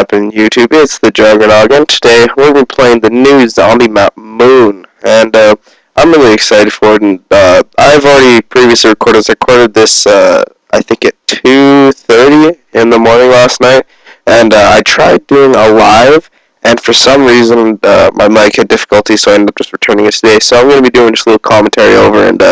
happening, YouTube? It's the Juggernaut, and today we'll be playing the new zombie map, Moon. And I'm really excited for it. And I've already previously recorded this, I think at 2:30 in the morning last night. And I tried doing a live, and for some reason my mic had difficulty, so I ended up just returning it today. So I'm going to be doing just a little commentary over, and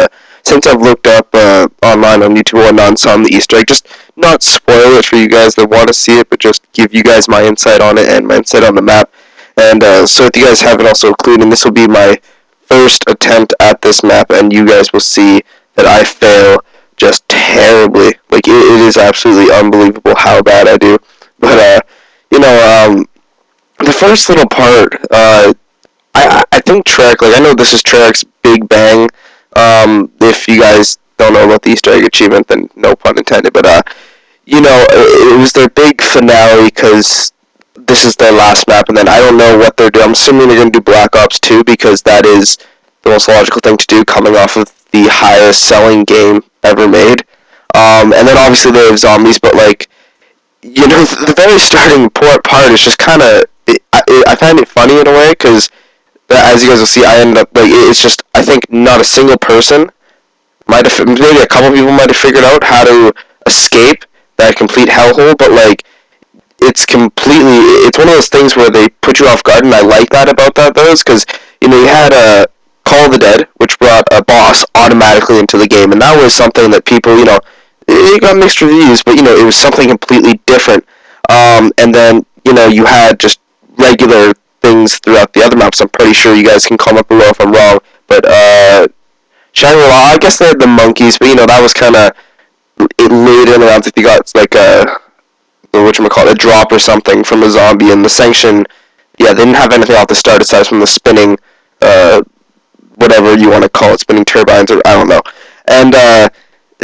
since I've looked up online on YouTube and on some the Easter egg, just not spoil it for you guys that want to see it, but just give you guys my insight on it and my insight on the map. And so if you guys haven't also included, this will be my first attempt at this map, and you guys will see that I fail just terribly. Like, it is absolutely unbelievable how bad I do. But, the first little part, I think Trek, like, I know this is Trek's Big Bang. If you guys don't know about the Easter egg achievement, then no pun intended, but, it was their big finale, because this is their last map, and then I don't know what they're doing. I'm assuming they're going to do Black Ops 2, because that is the most logical thing to do, coming off of the highest selling game ever made. And then obviously they have zombies, but, like, the very starting part is just kind of, I find it funny in a way, because as you guys will see, I ended up, like, it's just, I think not a single person might have, maybe a couple people might have figured out how to escape that complete hellhole, but, like, it's one of those things where they put you off guard, and I like that about that, though, because, you had a Call of the Dead, which brought a boss automatically into the game, and that was something that people, it got mixed reviews, but, it was something completely different. And then, you had just regular things throughout the other maps. I'm pretty sure you guys can comment below if I'm wrong, but, Shangri-La, I guess they had the monkeys, but, that was kind of later in around if you got, like, a drop or something from a zombie, and the Sanction, they didn't have anything off the start aside from the spinning, whatever you want to call it, spinning turbines, or I don't know. And,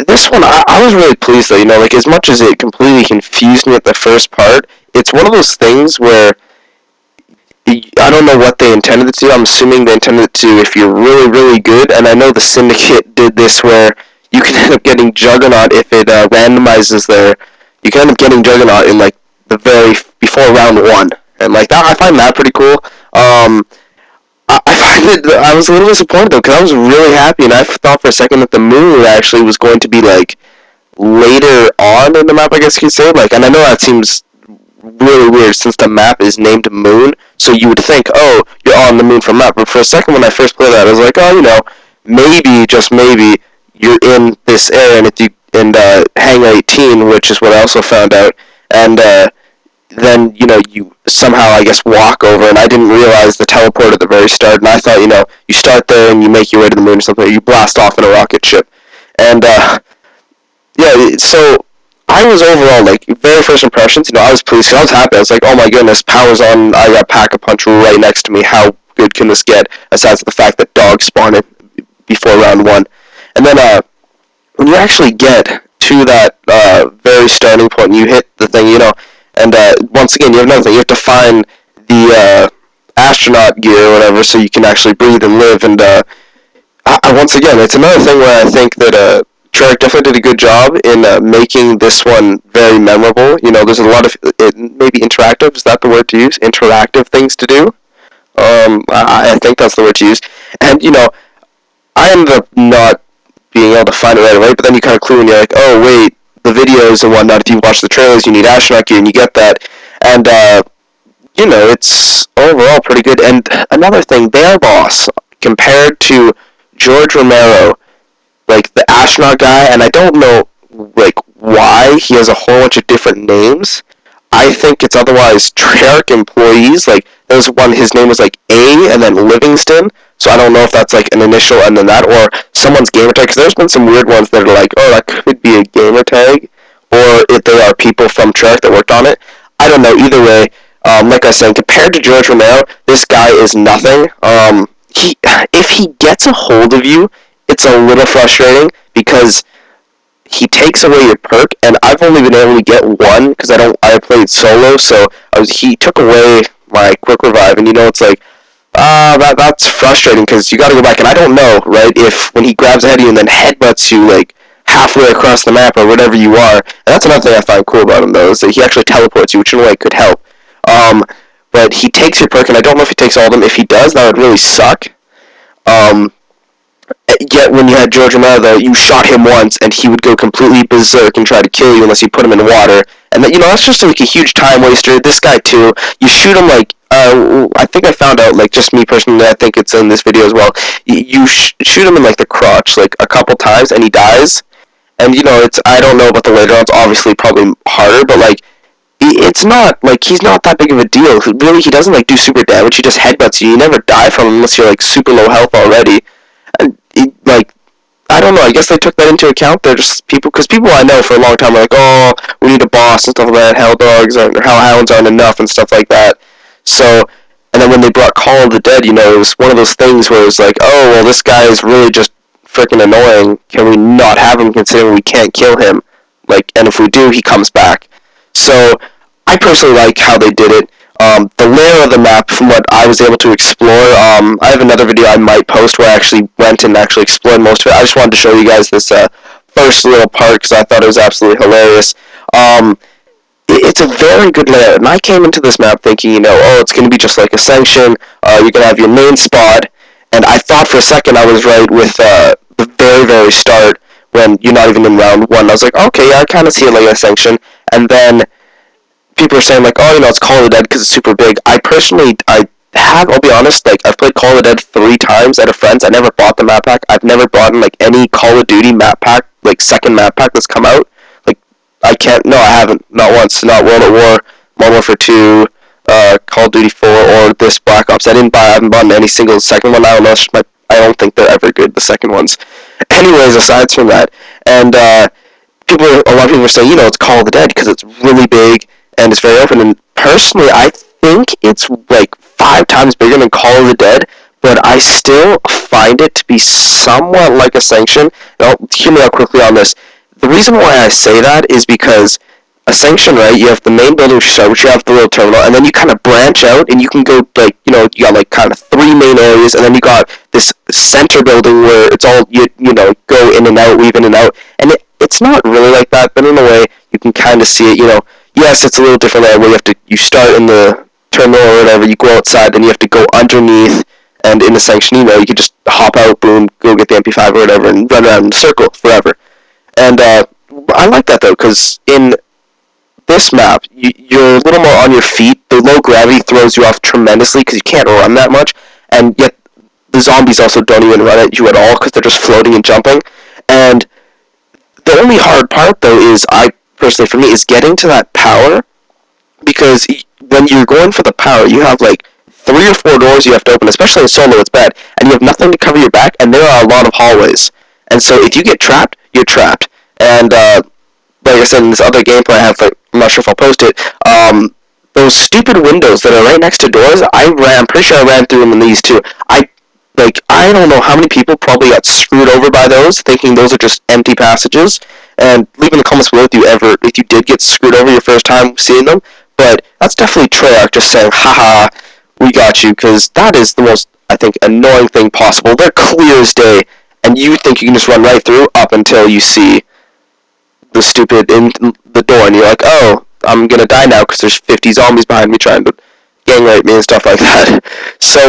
this one, I was really pleased, though, like, as much as it completely confused me at the first part, it's one of those things where I don't know what they intended it to. I'm assuming they intended it to if you're really, really good, and I know the Syndicate did this where you can end up getting Juggernaut if it randomizes you can end up getting Juggernaut in, like, before round 1, and, like, that, I find that pretty cool. I was a little disappointed, though, because I was really happy, and I thought for a second that the Moon actually was going to be, like, later on in the map, I guess you could say. Like, and I know that seems really weird since the map is named Moon, so you would think, oh, you're on the Moon from map. But for a second when I first played that, I was like, oh, maybe, just maybe, you're in this area, and Hangar 18, which is what I also found out, and then, you somehow, I guess, walk over, and I didn't realize the teleport at the very start, and I thought, you start there and you make your way to the moon or something, or you blast off in a rocket ship. And, so I was overall, like, very first impressions, I was pleased, I was happy, I was like, oh my goodness, power's on, I got Pack-a-Punch right next to me, how good can this get, aside from the fact that dogs spawned before round 1. And then, when you actually get to that very starting point, and you hit the thing, and once again, you have nothing. You have to find the astronaut gear or whatever so you can actually breathe and live. And once again, it's another thing where I think that Trek definitely did a good job in making this one very memorable. There's a lot of maybe interactive. Is that the word to use? Interactive things to do. I think that's the word to use. And I ended up not being able to find it right away, but then you kind of clue and you're like, oh wait, the videos and whatnot, if you watch the trailers, you need astronaut gear, and you get that, and, it's overall pretty good. And another thing, their boss, compared to George Romero, like, the astronaut guy, and I don't know, like, why he has a whole bunch of different names. I think it's otherwise Treyarch employees, like, there's one, his name was, like, A, and then Livingston, so I don't know if that's, like, an initial and then that, or someone's gamer tag, because there's been some weird ones that are like, oh, that could be a gamer tag, or if they are people from Treyarch that worked on it. I don't know, either way, like I said, compared to George Romero, this guy is nothing. If he gets a hold of you, it's a little frustrating, because he takes away your perk, and I've only been able to get one, because I played solo, so he took away my quick revive, and it's like, that's frustrating, because you gotta go back, and I don't know, right, if when he grabs ahead of you and then headbutts you, like, halfway across the map, or whatever you are, and that's another thing I find cool about him, though, is that he actually teleports you, which in a way could help. But he takes your perk, and I don't know if he takes all of them. If he does, that would really suck. Um, Yet when you had George Romero, though, you shot him once, and he would go completely berserk and try to kill you unless you put him in water. And that, that's just like a huge time waster. This guy too, you shoot him like I think I found out, like, just me personally, I think it's in this video as well. You shoot him in like the crotch like a couple times, and he dies. And it's I don't know about the later ones. Obviously, probably harder, but like it's not like he's not that big of a deal. Really, he doesn't like do super damage. He just headbutts you. You never die from him unless you're like super low health already. And like I don't know. I guess they took that into account. They're just people, because people I know for a long time are like, oh, we need a boss and stuff like that. Hell dogs or hellhounds aren't enough and stuff like that. So, and then when they brought Call of the Dead, it was one of those things where it was like, oh, well, this guy is really just freaking annoying. Can we not have him, considering we can't kill him? Like, and if we do, he comes back. So, I personally like how they did it. The layer of the map, from what I was able to explore, I have another video I might post where I actually went and actually explored most of it. I just wanted to show you guys this first little part because I thought it was absolutely hilarious. It's a very good layout, and I came into this map thinking, oh, it's going to be just like Ascension. You're going to have your main spot, and I thought for a second I was right with the very, very start when you're not even in round one. I was like, okay, yeah, I kind of see it like Ascension, and then people are saying like, oh, it's Call of the Dead because it's super big. I'll be honest, like, I've played Call of the Dead 3 times at a friend's. I never bought the map pack. I've never bought like any Call of Duty map pack, like second map pack that's come out. Like, I haven't, not once, not World at War, Modern Warfare 2, Call of Duty 4, or this Black Ops. I haven't bought any single second one. I don't know, I don't think they're ever good, the second ones. Anyways, aside from that, and a lot of people are saying, it's Call of the Dead because it's really big and it's very open, and personally, I think it's like 5 times bigger than Call of the Dead, but I still find it to be somewhat like Ascension. Now, hear me out quickly on this. The reason why I say that is because Ascension, right, you have the main building which you have the little terminal, and then you kind of branch out, and you can go, like, you got, like, kind of 3 main areas, and then you got this center building where it's all, go in and out, weave in and out, and it's not really like that, but in a way, you can kind of see it, yes, it's a little different there, where you start in the terminal or whatever, you go outside, then you have to go underneath, and in Ascension, you can just hop out, boom, go get the MP5 or whatever, and run around in a circle forever. And I like that, though, because in this map, you're a little more on your feet. The low gravity throws you off tremendously because you can't run that much, and yet the zombies also don't even run at you at all because they're just floating and jumping. And the only hard part, though, is, personally, for me, is getting to that power, because when you're going for the power, you have like 3 or 4 doors you have to open, especially in solo, it's bad, and you have nothing to cover your back, and there are a lot of hallways. And so if you get trapped, you're trapped. And like I said, in this other gameplay I have, like, I'm not sure if I'll post it, those stupid windows that are right next to doors, I'm pretty sure I ran through them in these too. I don't know how many people probably got screwed over by those, thinking those are just empty passages. And leave in the comments below if you did get screwed over your first time seeing them. But that's definitely Treyarch just saying, haha, we got you, because that is the most, I think, annoying thing possible. They're clear as day, and you think you can just run right through up until you see the stupid in the door, and you're like, oh, I'm gonna die now because there's 50 zombies behind me trying to gang rape me and stuff like that. So,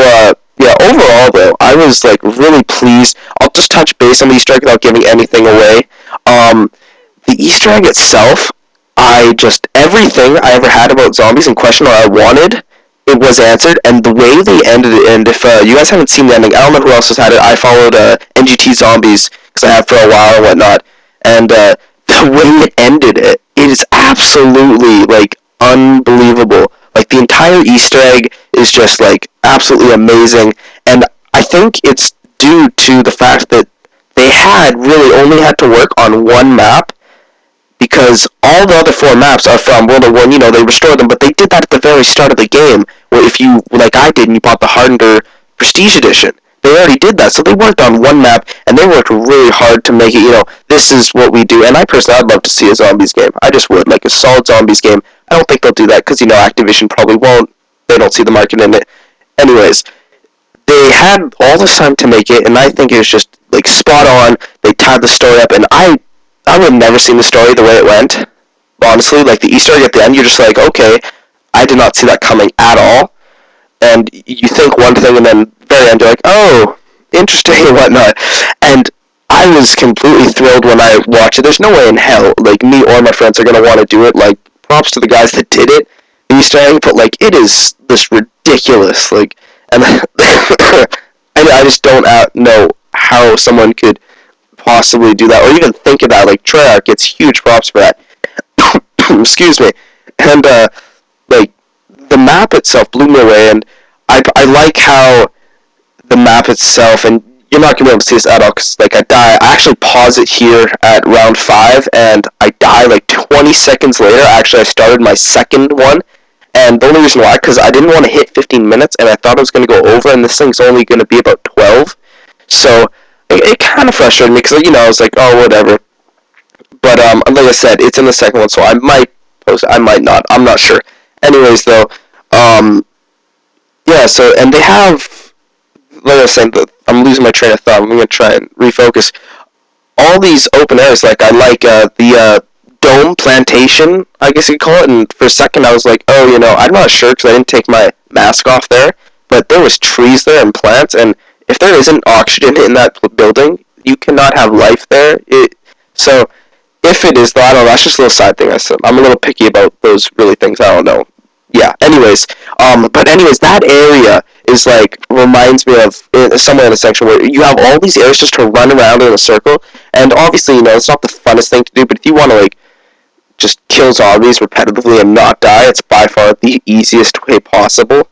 yeah, overall, though, I was, like, really pleased. I'll just touch base on the Easter egg without giving anything away. The Easter egg itself, everything I ever had about zombies and question or I wanted, it was answered, and the way they ended it, and if you guys haven't seen the ending, I don't know who else has had it. I followed NGT Zombies, because I have for a while and whatnot, and the way it ended it is absolutely, like, unbelievable. Like, the entire Easter egg is just, like, absolutely amazing, and I think it's due to the fact that they really only had to work on one map, because all the other 4 maps are from World War I, they restored them, but they did that at the very start of the game, where if you, like I did, and you bought the Hardened Prestige Edition, they already did that, so they worked on one map, and they worked really hard to make it, this is what we do, and I'd love to see a zombies game. I just would, like a solid zombies game. I don't think they'll do that, because, Activision probably won't. They don't see the market in it. Anyways, they had all this time to make it, and I think it was just, like, spot on. They tied the story up, and I would have never seen the story the way it went. Honestly, like, the Easter egg at the end, you're just like, okay, I did not see that coming at all. And you think one thing, and then very end you're like, oh, interesting and whatnot. And I was completely thrilled when I watched it. There's no way in hell, like, me or my friends are gonna want to do it. Like, props to the guys that did it, the Easter egg, but like, it is this ridiculous. Like, and I just don't know how someone could possibly do that, or even think of that. Like, Treyarch gets huge props for that. Excuse me. And like, the map itself blew me away, and I like how the map itself, and you're not gonna be able to see this at all, because like, I die. I actually pause it here at round 5, and I die like 20 seconds later. Actually, I started my second one, and the only reason why, because I didn't want to hit 15 minutes, and I thought it was gonna go over, and this thing's only gonna be about 12. So it kind of frustrated me, because I was like, oh, whatever. But like I said, it's in the second one, so I might post it. I might not. I'm not sure. Anyways, though, yeah. So, and they have, like I was saying, I'm losing my train of thought. I'm gonna try and refocus. All these open areas, like I like the dome plantation, I guess you could call it. And for a second, I was like, oh, I'm not sure because I didn't take my mask off there. But there was trees there and plants, and if there isn't oxygen in that building, you cannot have life there. So if it is, though, I don't know. That's just a little side thing. I'm a little picky about those really things. I don't know. Yeah. Anyways, that area is like reminds me of somewhere in a section where you have all these areas just to run around in a circle, and obviously, it's not the funnest thing to do. But if you want to like just kill zombies repetitively and not die, it's by far the easiest way possible.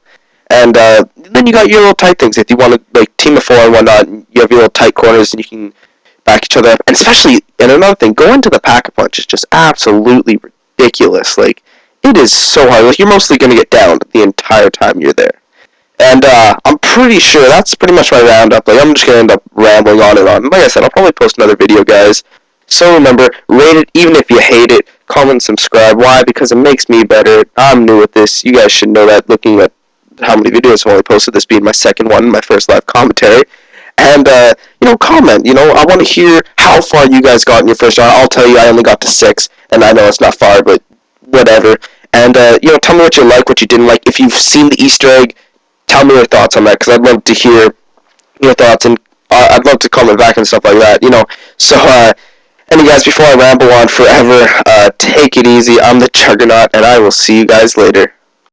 And then you got your little tight things. If you want to like team of 4 and whatnot, you have your little tight corners, and you can back each other up. And especially, and another thing, going to the Pack-a-Punch is just absolutely ridiculous. Like, it is so hard. Like, you're mostly going to get downed the entire time you're there. And I'm pretty sure that's pretty much my roundup. Like, I'm just going to end up rambling on and on. Like I said, I'll probably post another video, guys. So remember, rate it even if you hate it. Comment, subscribe. Why? Because it makes me better. I'm new at this. You guys should know that looking at how many videos I've only posted, this being my second one, my first live commentary. And, comment. I want to hear how far you guys got in your first round. I'll tell you, I only got to 6, and I know it's not far, but whatever. And, tell me what you like, what you didn't like. If you've seen the Easter egg, tell me your thoughts on that, because I'd love to hear your thoughts, and I'd love to comment back and stuff like that, So, anyway, guys, before I ramble on forever, take it easy. I'm the Juggernaut, and I will see you guys later.